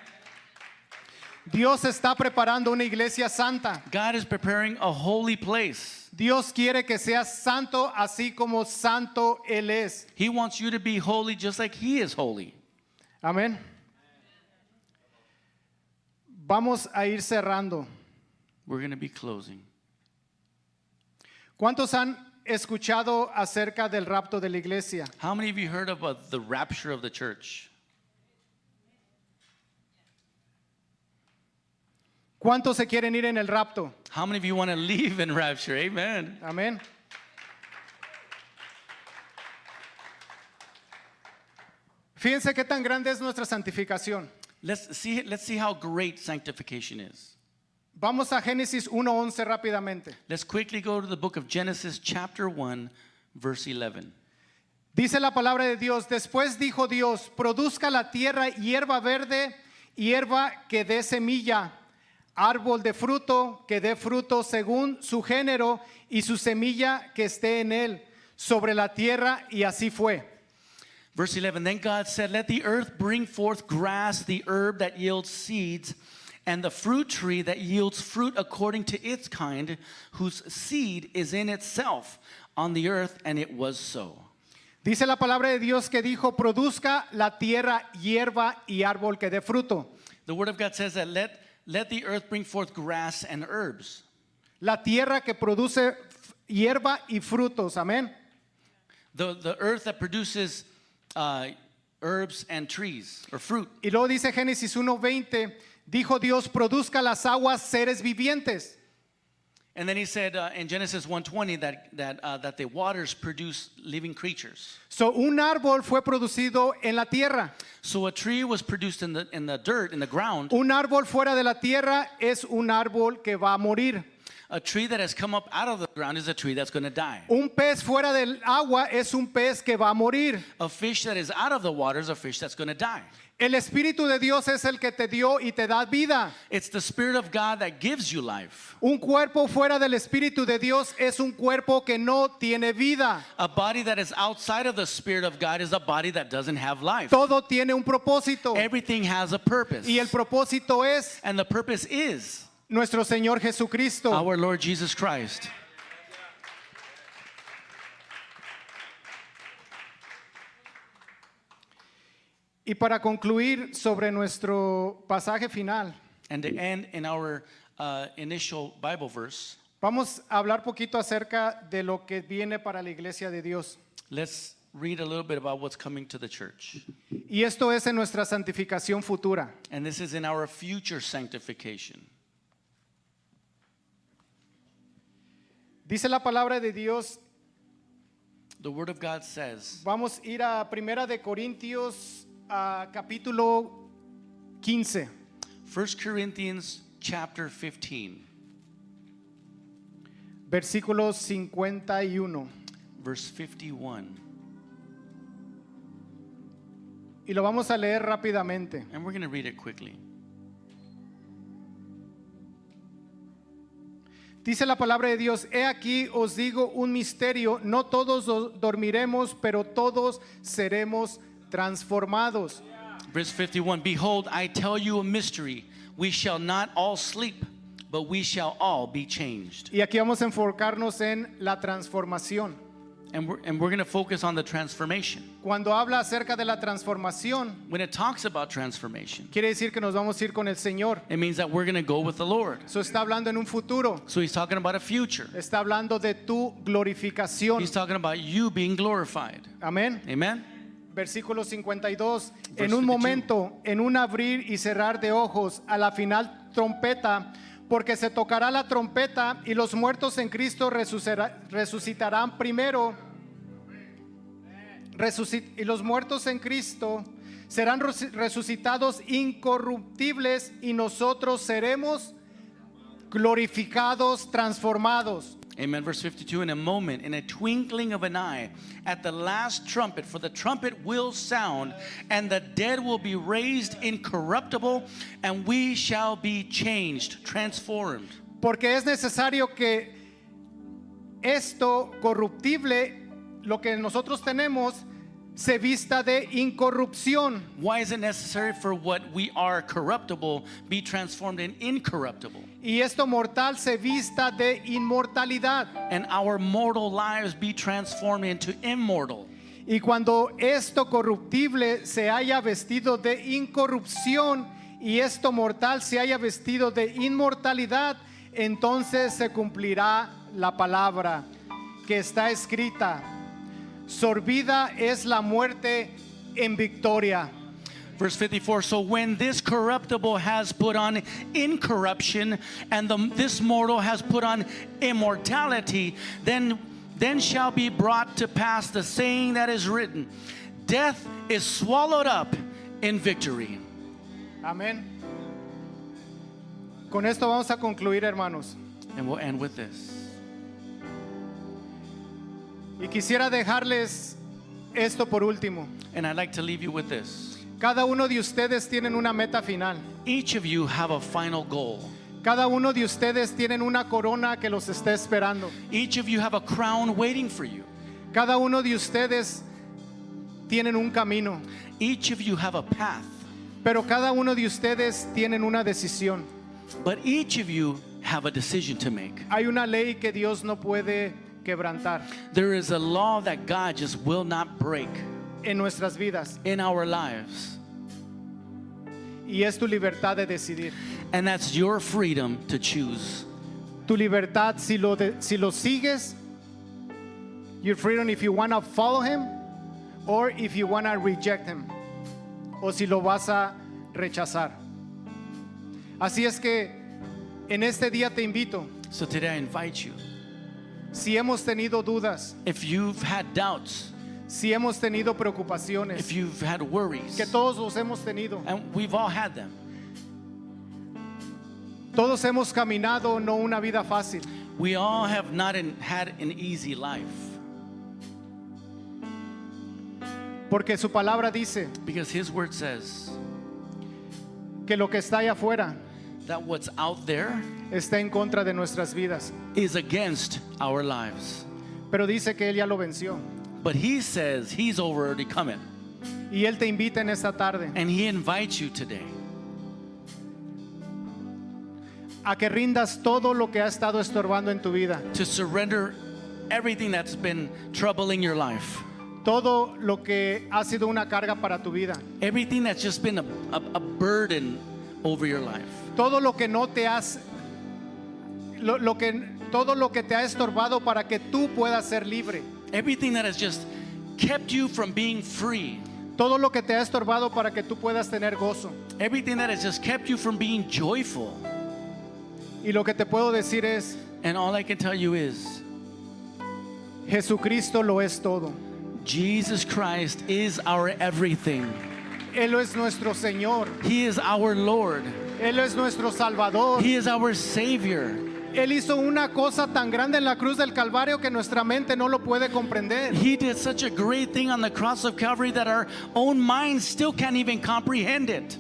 Dios está preparando una iglesia santa. God is preparing a holy place. Dios quiere que seas santo así como santo Él es. He wants you to be holy just like He is holy. Amén. Vamos a ir cerrando. We're going to be closing. ¿Cuántos han escuchado acerca del rapto de la iglesia? How many of you heard about the rapture of the church? ¿Cuántos se quieren ir en el rapto? How many of you want to leave in rapture? Amen. Amén. Fíjense qué tan grande es nuestra santificación. Let's see how great sanctification is. Vamos a Génesis 1:11 rápidamente. Let's quickly go to the book of Genesis chapter 1 verse 11. Dice la palabra de Dios, después dijo Dios, produzca la tierra hierba verde, hierba que dé semilla, árbol de fruto que dé fruto según su género y su semilla que esté en él sobre la tierra, y así fue. Verse 11, then God said, let the earth bring forth grass, the herb that yields seeds, and the fruit tree that yields fruit according to its kind, whose seed is in itself on the earth, and it was so. Dice la palabra de Dios que dijo, produzca la tierra hierba y árbol que dé fruto. The word of God says that let the earth bring forth grass and herbs. La tierra que produce hierba y frutos, amén. The earth that produces herbs and trees or fruit. Y luego dice Génesis 1:20, dijo Dios, produzca las aguas seres vivientes. And then he said in Genesis 1:20 that the waters produce living creatures. So un árbol fue producido en la tierra. So a tree was produced in the dirt, in the ground. Un árbol fuera de la tierra es un árbol que va a morir. A tree that has come up out of the ground is a tree that's going to die. Un pez fuera del agua es un pez que va a morir. A fish that is out of the water is a fish that's going to die. El Espíritu de Dios es el que te dio y te da vida. It's the Spirit of God that gives you life. Un cuerpo fuera del Espíritu de Dios es un cuerpo que no tiene vida. A body that is outside of the Spirit of God is a body that doesn't have life. Todo tiene un propósito. Everything has a purpose. Y el propósito es And the purpose is nuestro Señor Jesucristo. our Lord Jesus Christ. Y para concluir sobre nuestro pasaje final, And to end in our initial Bible verse, vamos a hablar poquito acerca de lo que viene para la iglesia de Dios. let's read a little bit about what's coming to the church. Y esto es en nuestra santificación futura. And this is in our future sanctification. Dice la palabra de Dios, The Word of God says, vamos a ir a Primera de Corintios capítulo 15. 1 Corinthians chapter 15, Versículo 51. verse 51. Y lo vamos a leer rápidamente. And we're going to read it quickly. Dice la palabra de Dios, he aquí os digo un misterio, no todos dormiremos, pero todos seremos transformados. Verse 51, behold, I tell you a mystery. We shall not all sleep, but we shall all be changed. Y aquí vamos a enfocarnos en la transformación. And we're going to focus on the transformation. Cuando habla acerca de la transformación, When it talks about transformation, quiere decir que nos vamos a ir con el Señor. it means that we're going to go with the Lord. Eso está hablando en un futuro. So he's talking about a future. Está hablando de tu glorificación. He's talking about you being glorified. Amén. Amen? Versículo 52. En Verse un 52. momento, en un abrir y cerrar de ojos, a la final trompeta, porque se tocará la trompeta y los muertos en Cristo resucitarán primero. Y los muertos en Cristo serán resucitados incorruptibles y nosotros seremos glorificados, transformados. Amen. Verse 52, in a moment, in a twinkling of an eye, at the last trumpet, for the trumpet will sound, and the dead will be raised incorruptible, and we shall be changed, transformed. Porque es necesario que esto corruptible, lo que nosotros tenemos, se vista de incorrupción Why is it necessary for what we are corruptible be transformed in incorruptible? y esto mortal se vista de inmortalidad? And our mortal lives be transformed into immortal. Y cuando esto corruptible se haya vestido de incorrupción y esto mortal se haya vestido de inmortalidad, entonces se cumplirá la palabra que está escrita: sorbida es la muerte en victoria. Verse 54, so when this corruptible has put on incorruption and this mortal has put on immortality, then shall be brought to pass the saying that is written, death is swallowed up in victory. Amén. Con esto vamos a concluir, hermanos. And we'll end with this. Y quisiera dejarles esto por último. And I'd like to leave you with this. Cada uno de ustedes tienen una meta final. Each of you have a final goal. Cada uno de ustedes tienen una corona que los está esperando. Each of you have a crown waiting for you. Cada uno de ustedes tienen un camino. Each of you have a path. Pero cada uno de ustedes tienen una decisión. But each of you have a decision to make. Hay una ley que Dios no puede quebrantar There is a law that God just will not break en nuestras vidas, in our lives. y es tu libertad de decidir. And that's your freedom to choose. Tu libertad si lo sigues, your freedom if you want to follow him or if you want to reject him, o si lo vas a rechazar. Así es que en este día te invito, So today I invite you, si hemos tenido dudas, if you've had doubts, si hemos tenido preocupaciones, if you've had worries, que todos los hemos tenido, and we've all had them. todos hemos caminado no una vida fácil, We all have not had an easy life. porque su palabra dice Because His Word says que lo que está allá afuera that what's out there está en contra de nuestras vidas, is against our lives. pero dice que él ya lo venció, But He says He's already coming. y él te invita en esta tarde And He invites you today a que rindas todo lo que ha estado estorbando en tu vida, to surrender everything that's been troubling your life. todo lo que ha sido una carga para tu vida, Everything that's just been a burden over your life. todo lo que no te has todo lo que te ha estorbado para que tú puedas ser libre, Everything that has just kept you from being free. todo lo que te ha estorbado para que tú puedas tener gozo. Everything that has just kept you from being joyful. Y lo que te puedo decir es, And all I can tell you is Jesucristo lo es todo. Jesus Christ is our everything. Él es nuestro Señor, He is our Lord. Él es nuestro Salvador. He is our Savior. Él hizo una cosa tan grande en la cruz del Calvario que nuestra mente no lo puede comprender. He did such a great thing on the cross of Calvary that our own minds still can't even comprehend it.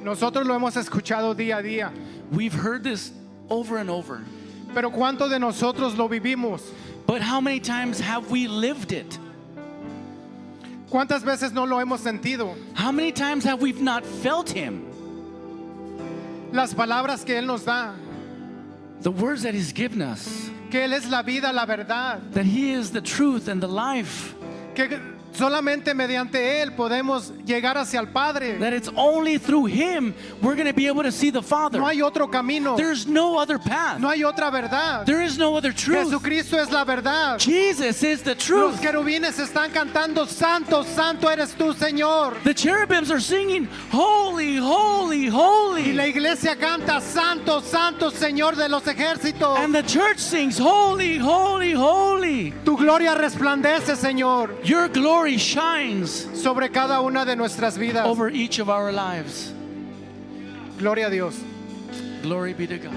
Nosotros lo hemos escuchado día a día, We've heard this over and over. pero ¿cuántos de nosotros lo vivimos? But how many times have we lived it? ¿Cuántas veces no lo hemos sentido? How many times have we not felt Him? Las palabras que Él nos da, The words that He's given us, que Él es la vida, la verdad, that He is the truth and the life, que solamente mediante Él podemos llegar hacia el Padre. that it's only through Him we're going to be able to see the Father. No hay otro camino, There's no other path. no hay otra verdad. There is no other truth. Jesucristo es la verdad. Jesus is the Los truth. querubines están cantando, Santo, Santo eres tú, Señor. The cherubims are singing, Holy, Holy, Y Holy. la iglesia canta, Santo, Santo, Señor de los ejércitos. And the church sings, Holy, Holy, Holy. Tu gloria resplandece, Señor, Your glory shines sobre cada una de nuestras vidas. over each of our lives. Gloria a Dios. Glory be to God.